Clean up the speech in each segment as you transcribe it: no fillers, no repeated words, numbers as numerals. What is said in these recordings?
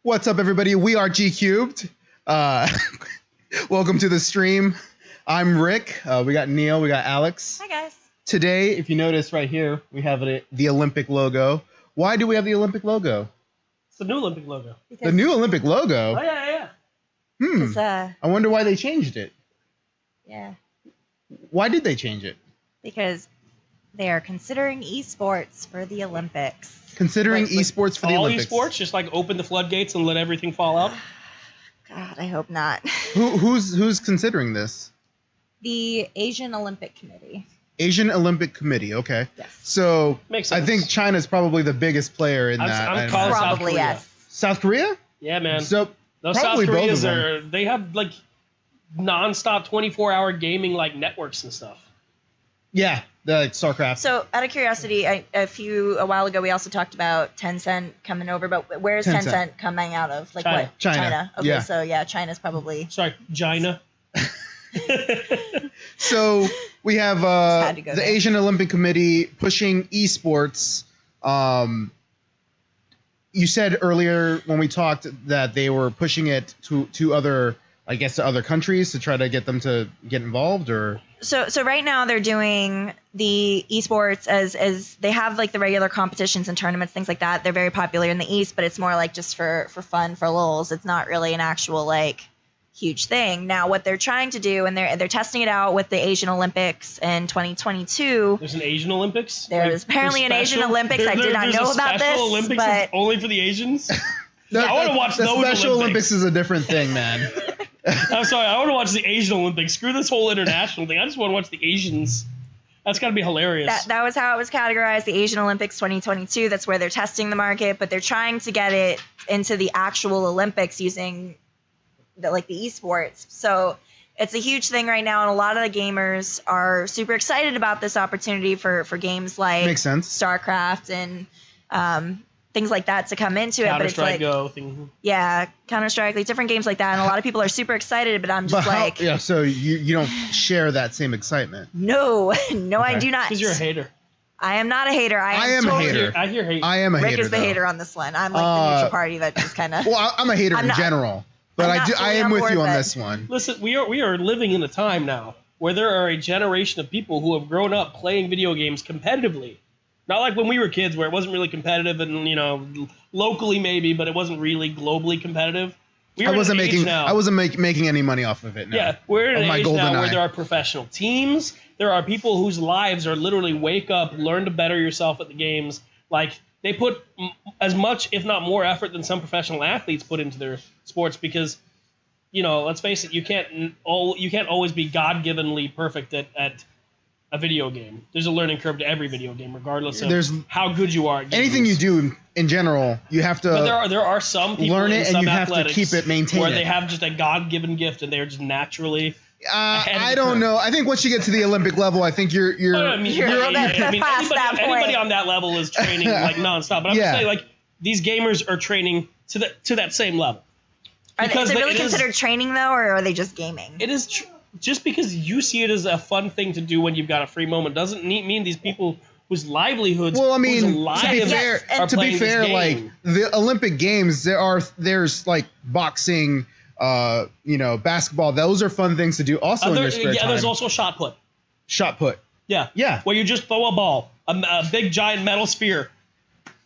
What's up, everybody? We are G Cubed. Welcome to the stream. I'm Rick. We got Neil. We got Alex. Hi, guys. Today, if you notice right here, we have the Olympic logo. Why do we have the Olympic logo? It's the new Olympic logo. The new Olympic logo? Oh, yeah. I wonder why they changed it. Yeah. Why did they change it? Because they are considering esports for the Olympics. Considering esports for the Olympics. All esports, just like open the floodgates and let everything fall out? God, I hope not. Who's considering this? The Asian Olympic Committee. Asian Olympic Committee, okay. Yes. So Makes I sense. think China's probably the biggest player in that. I'm calling South Probably Korea. yes. South Korea? Yeah, man. So Those South probably both Koreans of them. they have like non-stop 24-hour gaming like networks and stuff. Yeah, like StarCraft. So, out of curiosity, a while ago, we also talked about Tencent coming over, but where is Tencent coming out of? Like China. what? China. Okay, Yeah. so yeah, China's probably. Sorry, China. So we have had to go the there. Asian Olympic Committee pushing esports. You said earlier when we talked that they were pushing it to other, I guess, to other countries to try to get them to get involved, or. So right now they're doing the esports as they have like the regular competitions and tournaments, things like that. They're very popular in the East, but it's more like just for fun, for lulz. It's not really an actual like huge thing. Now what they're trying to do, and they're testing it out with the Asian Olympics in 2022. There's an Asian Olympics? There's apparently an Asian Olympics. I did not know about this, Olympics but only for the Asians? No, I want to watch the those Special Olympics Olympics. is a different thing, man. I'm sorry, I want to watch the Asian Olympics. Screw this whole international thing. I just want to watch the Asians. That's got to be hilarious. that was how it was categorized, the Asian Olympics 2022. That's where they're testing the market, but they're trying to get it into the actual Olympics using the esports. So it's a huge thing right now, and a lot of the gamers are super excited about this opportunity for games like Makes sense. StarCraft and things like that to come into it. But it's Counter-Strike like, Go thing. yeah, Counter-Strike, like different games like that, and a lot of people are super excited, but I'm But just like, yeah, so you don't share that same excitement. no, I Okay. do not. Because you're a hater. I am not a hater. I am a totally- hater. I hear hate. I am a Rick hater. is the though. hater on this one. I'm like the neutral party that just kind of. Well, I'm a hater I'm in not- general, but I'm not I fully am on with board, you on but- this one. Listen, we are living in a time now where there are a generation of people who have grown up playing video games competitively. Not like when we were kids where it wasn't really competitive and, locally maybe, but it wasn't really globally competitive. I wasn't making now. making any money off of it. No. Yeah, we're in Of an my age golden now where eye. there are professional teams. There are people whose lives are literally wake up, learn to better yourself at the games. Like, they put as much, if not more, effort than some professional athletes put into their sports because, let's face it, you can't always be God-givenly perfect at a video game. There's a learning curve to every video game, regardless of There's- how good you are at games. Anything you do in general, you have to. But there are some people learn in it and some you have to athletics keep it, maintain where it. they have just a God-given gift and they're just naturally. ahead of I the don't curve. know. I think once you get to the Olympic level, I think you're. I mean, You're a bit past that point. anybody on that level is training like nonstop. But I'm Yeah. just saying, like, these gamers are training to that same level. Is Because it really it is- considered training though, or are they just gaming? It is just because you see it as a fun thing to do when you've got a free moment doesn't mean these people whose livelihoods. Well, I whose mean, to be lives fair, are to be playing this fair, game. like the Olympic Games, there's like boxing, basketball. Those are fun things to do. Also in your spare time. There's also shot put. Shot put. Yeah, Yeah. where you just throw a ball, a big giant metal sphere.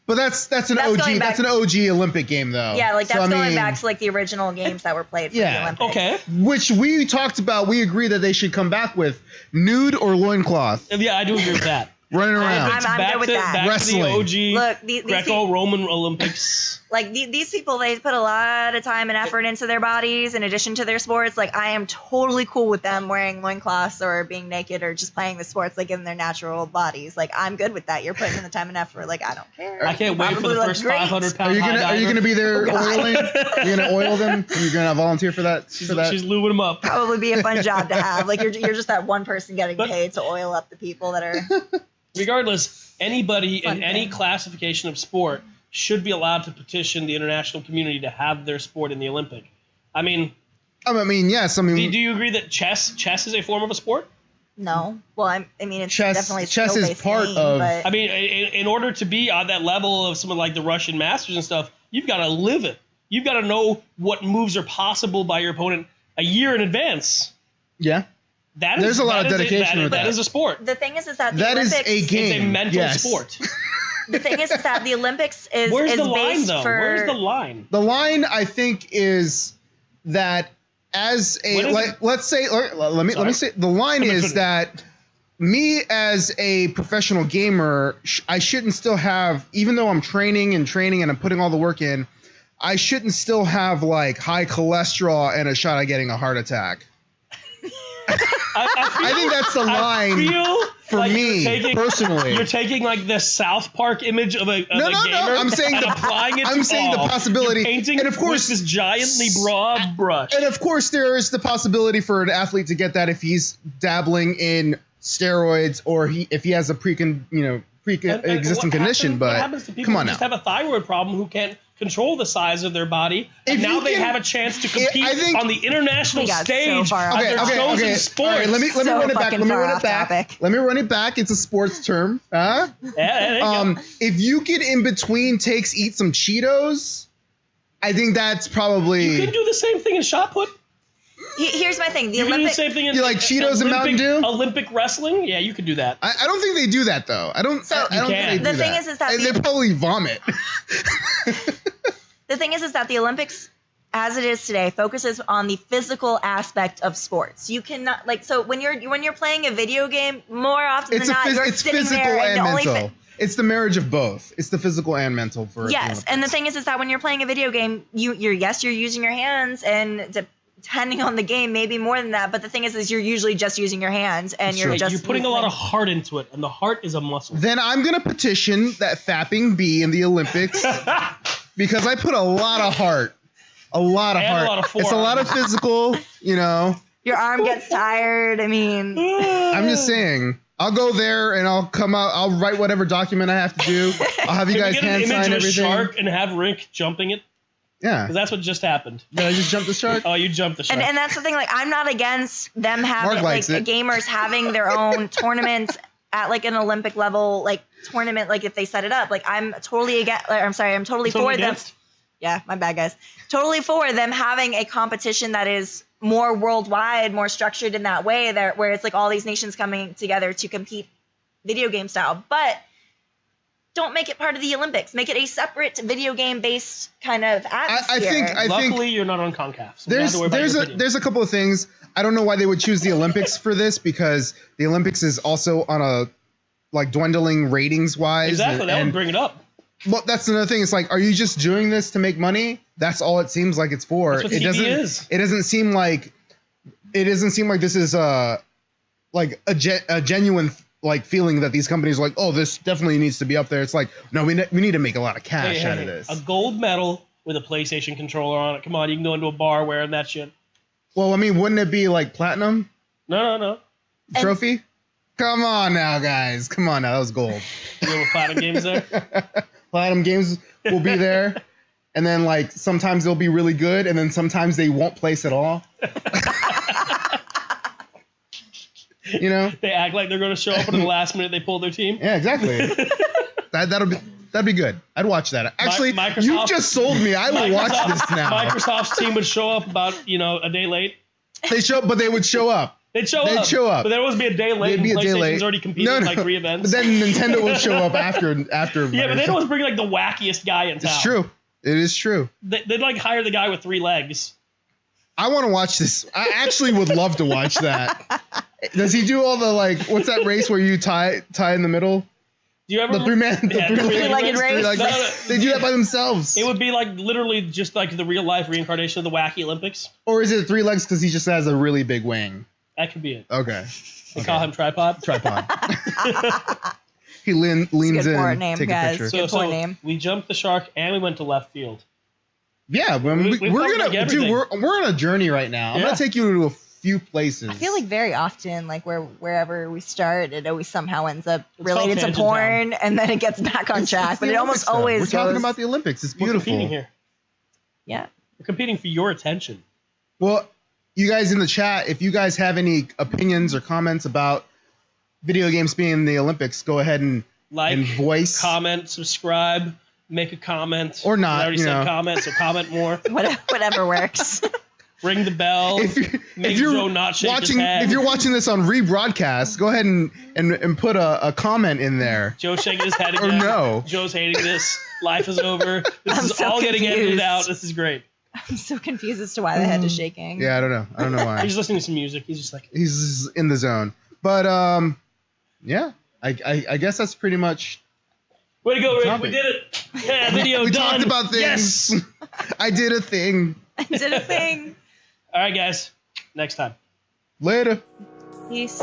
But that's an That's OG. going back- That's an OG Olympic game, though. Yeah, like So, that's I going mean, back to like the original games that were played for Yeah, the Olympics. Okay. which we talked about. We agree that they should come back with nude or loincloth Yeah, I do agree with that. running around. I'm good with that. Back Wrestling. to the OG Look, these Greco-Roman Olympics. like these people, they put a lot of time and effort into their bodies in addition to their sports. Like I am totally cool with them wearing loincloths or being naked or just playing the sports like in their natural bodies. Like I'm good with that. You're putting in the time and effort. Like I don't care. I can't wait for Probably the look first great. 500-pound Are you gonna be there God. oiling? You're gonna oil them? You're gonna volunteer for that? She's for that? lubing them up. Probably be a fun job to have. Like you're just that one person getting But- paid to oil up the people that are. Regardless, anybody Fun in any thing. classification of sport should be allowed to petition the international community to have their sport in the Olympic. I mean, Yes. I mean, do you agree that chess is a form of a sport? No. Well, I mean, it's Chess- definitely a chess is skill-based part game, of- But I mean, in order to be on that level of someone like the Russian masters and stuff, you've got to live it. You've got to know what moves are possible by your opponent a year in advance. Yeah. There's a lot of dedication with that. That is a sport. The thing is that the That is Olympics, a game. It's a mental Yes. sport. the thing is that the Olympics is Where's is the line, based though? for Where's the line? The line, I think, is that as What a is like, it? let's say let me Sorry. say the line is that me as a professional gamer, I shouldn't still have, even though I'm training and I'm putting all the work in, I shouldn't still have like high cholesterol and a shot at getting a heart attack. I think that's the line for like me personally. You're taking like the South Park image of a No, gamer I'm saying and applying it to I'm saying the all. possibility, You're painting and of course with this giantly broad brush. And of course, there is the possibility for an athlete to get that if he's dabbling in steroids or if he has a pre-existing what condition. What but happens to people come who on just now. have a thyroid problem who can't control the size of their body, and If now you they can- have a chance to compete I think- on the international We got so stage far of off their topic. chosen sports. All right, let me So run it back. fucking Let me far run it off back. topic. Let me run it back. It's a sports term. Huh? Yeah, there you go. If you get in between takes, eat some Cheetos. I think that's probably. You can do the same thing in shot put. Here's my thing. The You can do the Olympics. same thing in You like Cheetos and Mountain Dew? Olympic wrestling? Yeah, you could do that. I don't think they do that though. I don't. So- I don't You think can. they The do thing that. is that they probably vomit. The thing is that the Olympics, as it is today, focuses on the physical aspect of sports. You cannot when you're playing a video game, more often It's than not, you're it's sitting physical there and and the only mental. It's the marriage of both. It's the physical and mental for yes, and the thing is that when you're playing a video game, you're using your hands, and depending on the game, maybe more than that. But the thing is you're usually just using your hands, and Sure. you're Putting a lot of heart into it, and the heart is a muscle. Then I'm gonna petition that fapping be in the Olympics because I put a lot of heart. A lot of And a heart. lot of It's a lot of physical, your arm gets tired. I mean, I'm just saying. I'll go there and I'll come out. I'll write whatever document I have to do. I'll have you Can guys we get an hand image sign of a everything. shark and have Rick jumping it? Yeah. Because that's what just happened. Did I just jump the shark? Oh, you jumped the shark. and that's the thing. Like, I'm not against them having Mark likes it. gamers having their own tournaments at like an Olympic level tournament. Like if they set it up, I'm totally against. I'm sorry, I'm totally Totally for them. against? Yeah, my bad, guys. Totally for them having a competition that is more worldwide, more structured in that way, where it's like all these nations coming together to compete video game style. But don't make it part of the Olympics. Make it a separate video game based kind of atmosphere. I think Luckily, you're not on Concaf. So we don't have to worry about your opinion. there's a couple of things. I don't know why they would choose the Olympics for this because the Olympics is also on a dwindling ratings wise. Exactly, that would bring it up. Well, that's another thing. It's like, are you just doing this to make money? That's all it seems like it's for. That's what it TV doesn't. is. It doesn't seem like this is a genuine feeling that these companies are like, oh, this definitely needs to be up there. It's like, no, we need to make a lot of cash out of this. A gold medal with a PlayStation controller on it. Come on, you can go into a bar wearing that shit. Well, I mean, wouldn't it be like platinum No. trophy? Come on now, guys. Come on now. That was gold. You know what Platinum Games there? Platinum Games will be there. And then sometimes they'll be really good, and then sometimes they won't place at all. They act like they're going to show up, and at the last minute they pull their team. Yeah, exactly. That'd be good. I'd watch that. Actually, Microsoft- you just sold me. I will watch this now. Microsoft's team would show up about a day late. They would show up. They'd show up. But there would be a day late, They'd be and a day PlayStation's late. already competed in 3 events. But then Nintendo would show up after. Yeah, but they'd always bring the wackiest guy in town. It's true. It is true. They'd hire the guy with 3 legs. I want to watch this. I actually would love to watch that. Does he do all the what's that race where you tie in the middle? Do you ever The three-legged race? No. They do that by themselves. It would be literally just the real life reincarnation of the Wacky Olympics. Or is it 3 legs because he just has a really big wing? That could be it. Okay. They call him Tripod. Tripod. He leans Good in, port name, take guys. a picture. Good point name. We jumped the shark and we went to left field. Yeah, We've we're covered, gonna, everything. dude. We're on a journey right now. I'm Yeah. gonna take you to a few places. I feel like very often, wherever we start, it always somehow ends up It's related called to Tangent porn, and then it gets back on track. It's But the it almost Olympics, though. always We're talking goes- about the Olympics. It's We're beautiful. competing here. Yeah. We're competing for your attention. Well, you guys in the chat, if you guys have any opinions or comments about video games being in the Olympics, go ahead and Like, voice. comment, subscribe. make a comment. Or not, I already you said know. comment, so comment more. Whatever works. Ring the bell. Make Joe not shake his head. If you're watching this on rebroadcast, go ahead and put a comment in there. Joe shaking his head Or again. no. Joe's hating this. Life is over. This I'm is so all getting edited confused. out. This is great. I'm so confused as to why the head is shaking. Yeah, I don't know why. He's listening to some music. He's just like, He's in the zone. But yeah, I guess that's pretty much. way to go, Rick. Topic. We did it. Yeah, video We done. talked about Yes. things. I did a thing. I did a thing. All right, guys. Next time. Later. Peace.